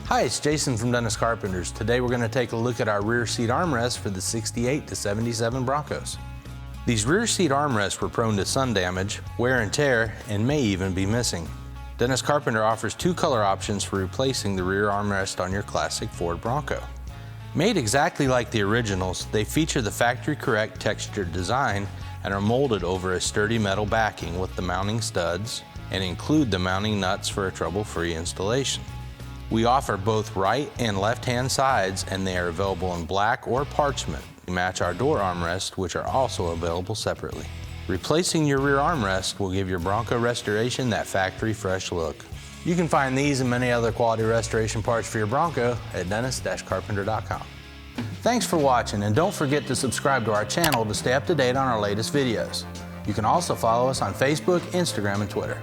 Hi, it's Jason from Dennis Carpenters. Today we're going to take a look at our rear seat armrests for the 68 to 77 Broncos. These rear seat armrests were prone to sun damage, wear and tear, and may even be missing. Dennis Carpenter offers two color options for replacing the rear armrest on your classic Ford Bronco. Made exactly like the originals, they feature the factory-correct textured design and are molded over a sturdy metal backing with the mounting studs and include the mounting nuts for a trouble-free installation. We offer both right and left-hand sides, and they are available in black or parchment. They match our door armrests, which are also available separately. Replacing your rear armrest will give your Bronco restoration that factory fresh look. You can find these and many other quality restoration parts for your Bronco at dennis-carpenter.com. Thanks for watching, and don't forget to subscribe to our channel to stay up to date on our latest videos. You can also follow us on Facebook, Instagram, and Twitter.